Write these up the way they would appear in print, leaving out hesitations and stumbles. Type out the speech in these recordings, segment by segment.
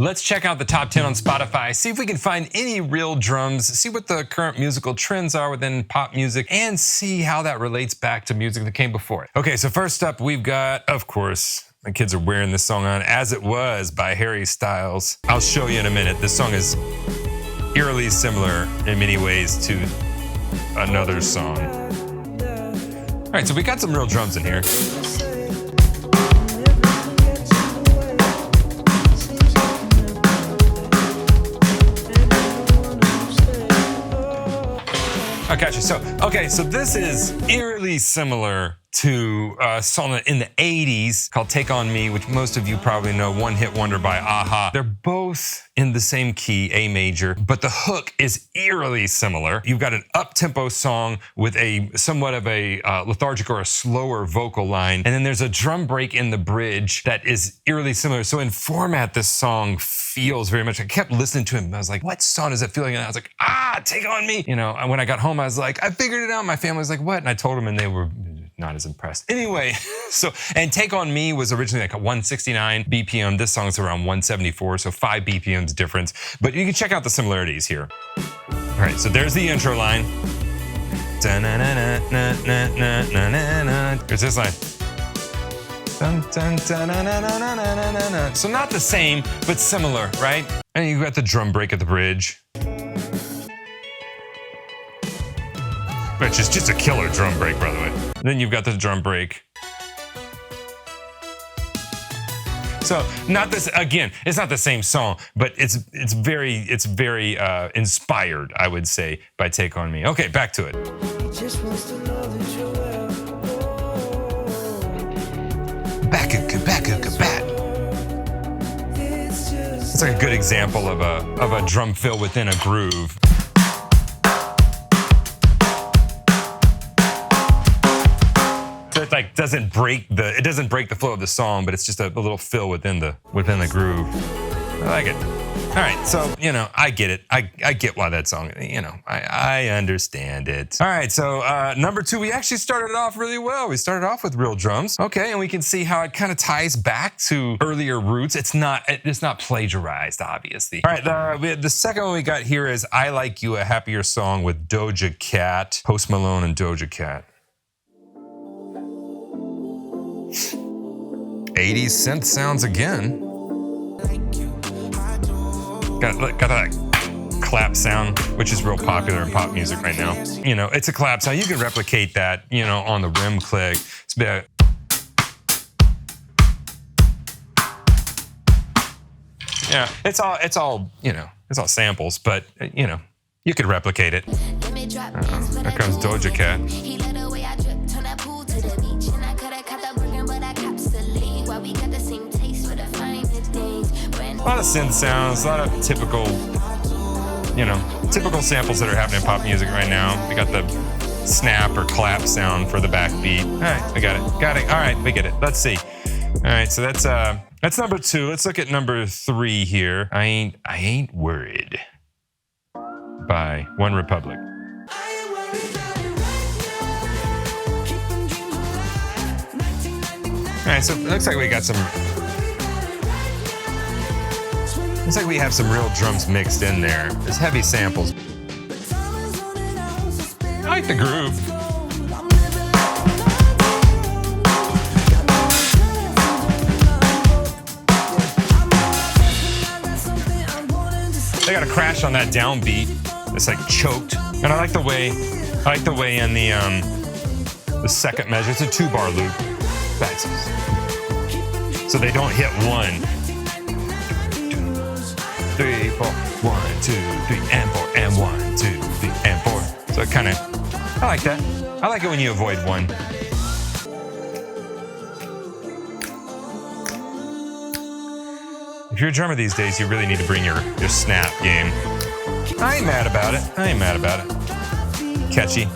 Let's check out the top 10 on Spotify, see if we can find any real drums, see what the current musical trends are within pop music, and see how that relates back to music that came before it. Okay, so first up, we've got, of course, my kids are wearing this song on, As It Was by Harry Styles. I'll show you in a minute. This song is eerily similar in many ways to another song. All right, so we got some real drums in here. I got you. So this is eerily similar to a song in the 80s called Take On Me, which most of you probably know, one hit wonder by a-ha. They're both in the same key, A major, but the hook is eerily similar. You've got an up-tempo song with a somewhat of a lethargic or a slower vocal line, and then there's a drum break in the bridge that is eerily similar. So in format, this song feels very much, I kept listening to him, I was like, what song is it feeling? And I was like, Take On Me. You know, and when I got home, I was like, I figured it out. My family was like, what? And I told them, and they were not as impressed. Anyway, and Take On Me was originally like a 169 BPM. This song's around 174, so 5 BPMs difference. But you can check out the similarities here. All right, so there's the intro line. There's this line. So not the same, but similar, right? And you got the drum break at the bridge. Which is just a killer drum break, by the way. Then you've got the drum break. So not this, again, it's not the same song, but it's very inspired, I would say, by Take On Me. Okay, back to it. Back. It's like a good example of a drum fill within a groove. It like doesn't break the flow of the song, but it's just a little fill within the groove. I like it. All right, so I get it. I get why that song. I understand it. All right, so number 2, we actually started off really well. We started off with real drums. Okay, and we can see how it kind of ties back to earlier roots. It's not plagiarized, obviously. All right, the second one we got here is "I Like You," a happier song with Doja Cat, Post Malone and Doja Cat. 80s synth sounds again. Got that clap sound, which is real popular in pop music right now. It's a clap sound. You can replicate that, on the rim click. It's a bit. Yeah, it's all samples, but you could replicate it. There comes Doja Cat. A lot of synth sounds, a lot of typical samples that are happening in pop music right now. We got the snap or clap sound for the backbeat. All right, we got it. All right, we get it. Let's see. All right, so that's number 2. Let's look at number 3 here. I Ain't Worried by OneRepublic. All right, so it looks like we got some. Looks like we have some real drums mixed in there. There's heavy samples. I like the groove. They got a crash on that downbeat. It's like choked, and I like the way in the second measure. It's a 2-bar loop. So they don't hit 1. 3, 4, 1, 2, 3, and 4, and 1, 2, 3, and 4. So it kind of, I like that. I like it when you avoid 1. If you're a drummer these days, you really need to bring your snap game. I ain't mad about it. Catchy.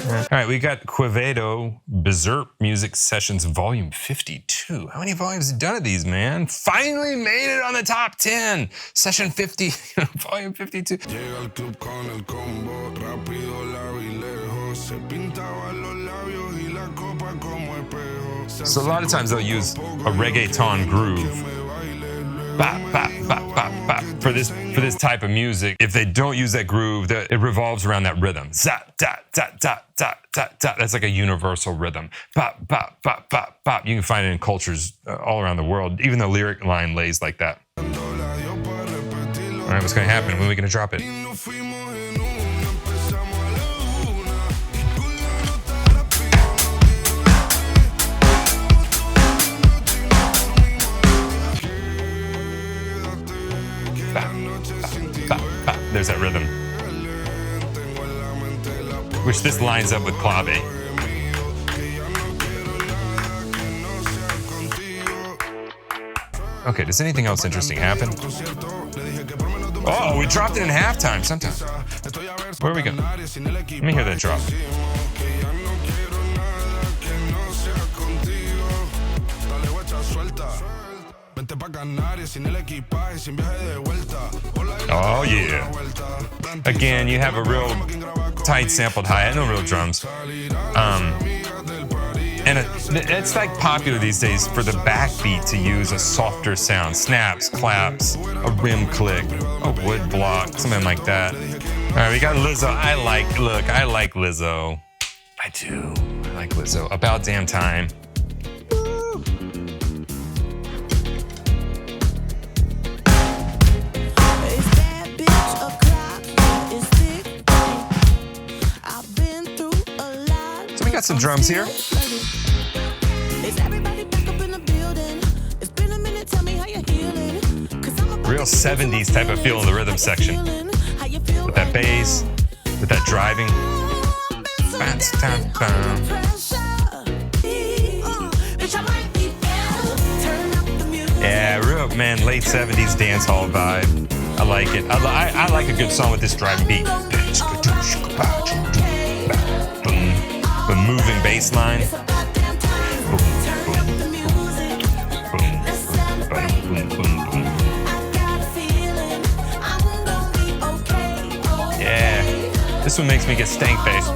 All right, we got Quevedo, Berserk Music Sessions Volume 52. How many volumes have you done of these, man? Finally made it on the top 10. Session 50, Volume 52. So a lot of times they'll use a reggaeton groove bop, bop, bop, bop, bop. For this type of music, if they don't use that groove, it revolves around that rhythm. Zap, dot, dot, dot, dot, dot, dot. That's like a universal rhythm. Bop, bop, bop, bop, bop. You can find it in cultures all around the world. Even the lyric line lays like that. All right, what's going to happen? When are we going to drop it? There's that rhythm. Which this lines up with Quavavo. Okay, does anything else interesting happen? Oh, we dropped it in halftime sometime. Where are we going? Let me hear that drop. Oh yeah. Again, you have a real tight sampled hi-hat, no real drums. And it's like popular these days for the backbeat to use a softer sound. Snaps, claps, a rim click, a wood block, something like that. All right, we got Lizzo. I like Lizzo. I do. I like Lizzo. About damn time. So we got some drums here. Real 70s type of feel in the rhythm section. With that bass, with that driving. Yeah, real, man, late 70s dance hall vibe. I like it. I like a good song with this driving beat. The moving bass line. Yeah, this one makes me get stank face.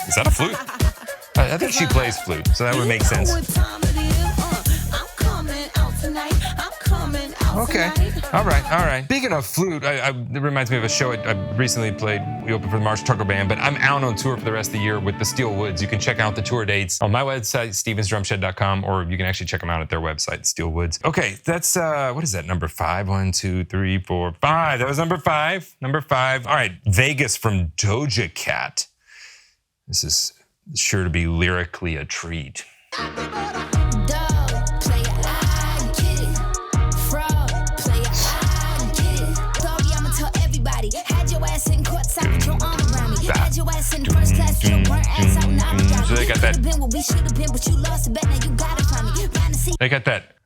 Is that a flute? I think she plays flute, so that would make sense. Okay, all right. Speaking of flute, it reminds me of a show I recently played. We opened for the Marsh Tucker Band, but I'm out on tour for the rest of the year with the Steel Woods. You can check out the tour dates on my website, stevensdrumshed.com, or you can actually check them out at their website, Steel Woods. Okay, that's, what is that, number 5? 1, 2, 3, 4, 5. That was number 5. Number 5. All right, Vegas from Doja Cat. This is sure to be lyrically a treat. So they got that. They got that.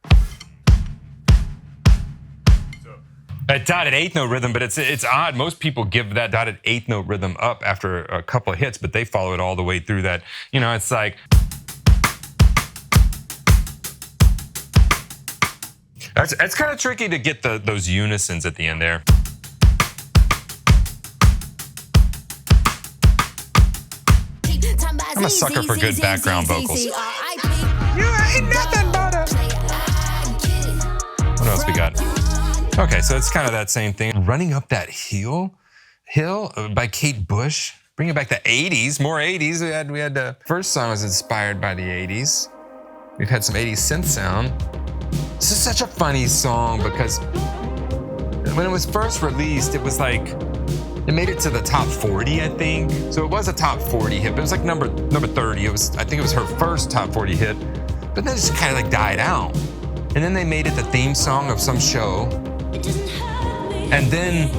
That dotted eighth note rhythm, but it's odd. Most people give that dotted eighth note rhythm up after a couple of hits, but they follow it all the way through that. You know, it's like. It's kind of tricky to get those unisons at the end there. I'm a sucker for good background vocals. You ain't nothing but a... What else we got? Okay, so it's kind of that same thing. Running Up That Hill by Kate Bush. Bringing back the 80s, more 80s. We had the first song was inspired by the 80s. We've had some 80s synth sound. This is such a funny song because when it was first released, it was like, it made it to the top 40, I think. So it was a top 40 hit, but it was like number 30. I think it was her first top 40 hit, but then it just kind of like died out. And then they made it the theme song of some show. And then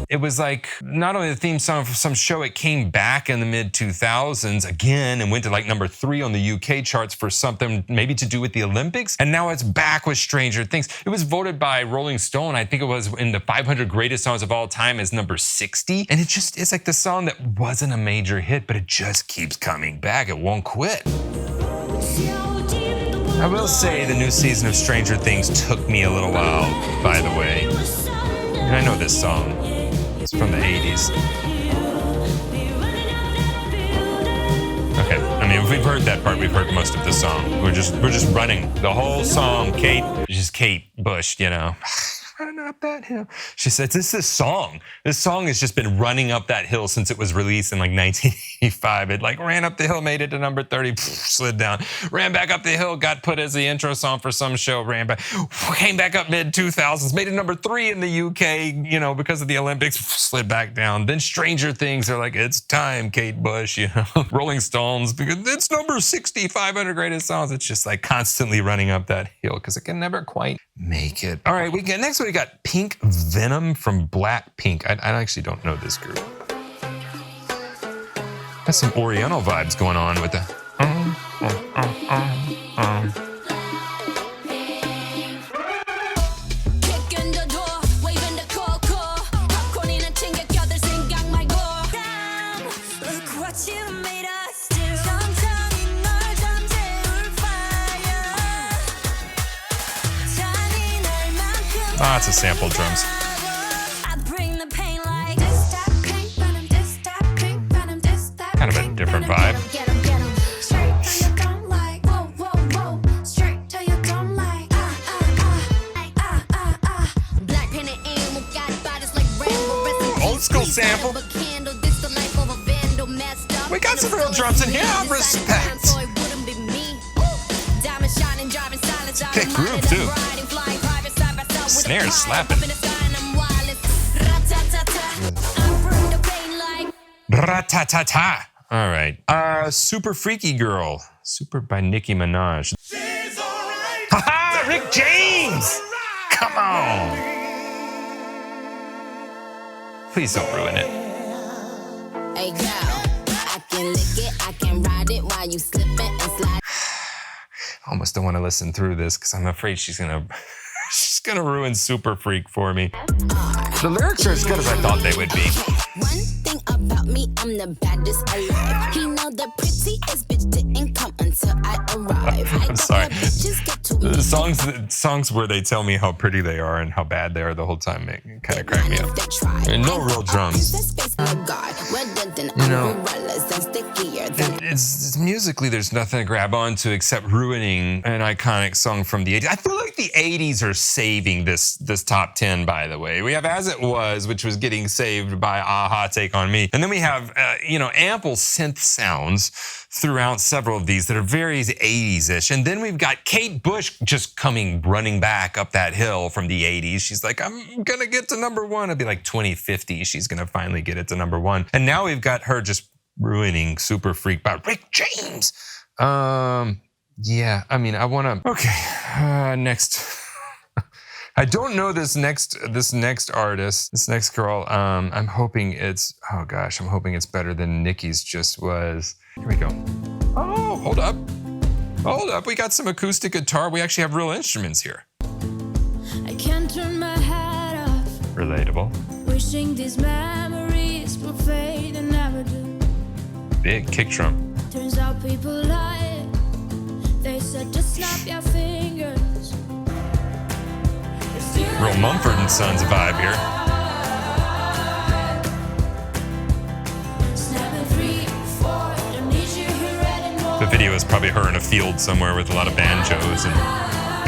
it was like, not only the theme song for some show, it came back in the mid 2000s again and went to like number 3 on the UK charts for something maybe to do with the Olympics. And now it's back with Stranger Things. It was voted by Rolling Stone, I think it was in the 500 greatest songs of all time as number 60. And it's like the song that wasn't a major hit, but it just keeps coming back. It won't quit. I will say the new season of Stranger Things took me a little while, by the way. And I know this song. It's from the 80s. Okay, I mean, we've heard that part, we've heard most of the song. We're just running the whole song. Kate, just Kate Bush, you know. Running up that hill. She said, this song has just been running up that hill since it was released in like 1985. It like ran up the hill, made it to number 30, slid down, ran back up the hill, got put as the intro song for some show, ran back, came back up mid 2000s, made it number 3 in the UK, you know, because of the Olympics, slid back down. Then Stranger Things are like, it's time, Kate Bush, you know. Rolling Stones, because it's number 60, 500 greatest songs. It's just like constantly running up that hill because it can never quite make it. All right, next we got Pink Venom from Blackpink. I actually don't know this group. Got some Oriental vibes going on with the. Ah, it's a sample drums. Kind of a different vibe. Old school sample. We got some real drums in here. Respect. Pick groove too. Snare slapping. Ra-ta-ta-ta. All right. Super Freaky Girl. Super by Nicki Minaj. Ha-ha! Rick James! Come on! Please don't ruin it. Hey girl, I can lick it, I can ride it while you slip it and slide. I almost don't want to listen through this because I'm afraid she's gonna ruin Super Freak for me. The lyrics are as good as I thought they would be. One thing about me, I'm the baddest alive. He know the prettiest bitch didn't come until I arrive. I'm sorry. The songs where they tell me how pretty they are and how bad they are the whole time kind of crack me up. And no real drums. You know, it's musically there's nothing to grab onto except ruining an iconic song from the 80s. I feel like the 80s are saving this top 10, by the way. We have As It Was, which was getting saved by Aha, Take On Me. And then we have, ample synth sounds throughout several of these that are very 80s-ish. And then we've got Kate Bush just running back up that hill from the 80s. She's like, I'm gonna get to number 1. It'll be like 2050. She's gonna finally get it to number 1. And now we've got her just ruining Super Freak by Rick James. Yeah, I mean, I wanna, okay, next. I don't know this next artist, this next girl. I'm hoping it's better than Nicki's just was. Here we go. Oh, hold up. We got some acoustic guitar. We actually have real instruments here. I can't turn my head off. Relatable. Wishing these memories will fade and never do. Big kick drum. Turns out people lie. They said just snap your fingers. Real Mumford and Sons vibe here. The video is probably her in a field somewhere with a lot of banjos and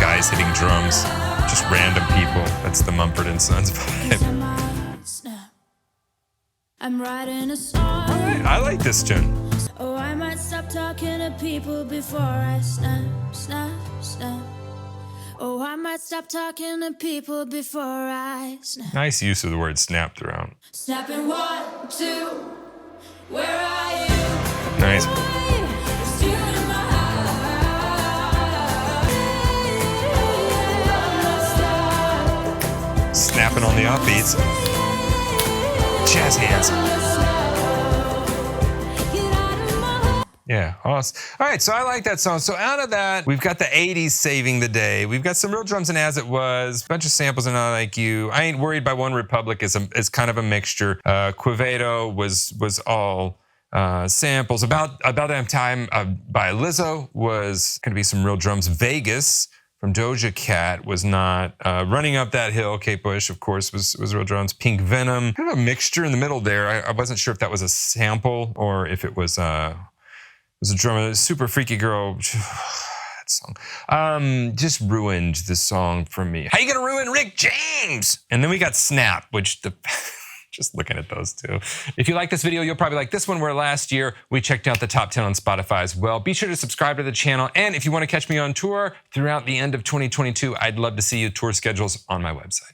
guys hitting drums. Just random people. That's the Mumford and Sons vibe. I'm writing a song. All right, I like this tune. Oh, I might stop talking to people before I snap, snap, snap. Oh, I might stop talking to people before I snap. Nice use of the word snap throughout. Snapping 1, 2, where are you? Nice. Snapping on the offbeats. Jazz hands. Yeah, awesome. All right, so I like that song. So out of that, we've got the 80s saving the day. We've got some real drums in As It Was, a bunch of samples in I Like You. I Ain't Worried by OneRepublic is kind of a mixture. Quevedo was all samples. About that time by Lizzo was going to be some real drums. Vegas from Doja Cat was not. Running Up That Hill, Kate Bush, of course, was real drums. Pink Venom, kind of a mixture in the middle there. I wasn't sure if that was a sample or if it was was a drummer, super freaky girl. That song just ruined the song for me. How you gonna ruin Rick James? And then we got Snap, which just looking at those two. If you like this video, you'll probably like this one, where last year we checked out the top 10 on Spotify as well. Be sure to subscribe to the channel. And if you want to catch me on tour throughout the end of 2022, I'd love to see you. Tour schedules on my website.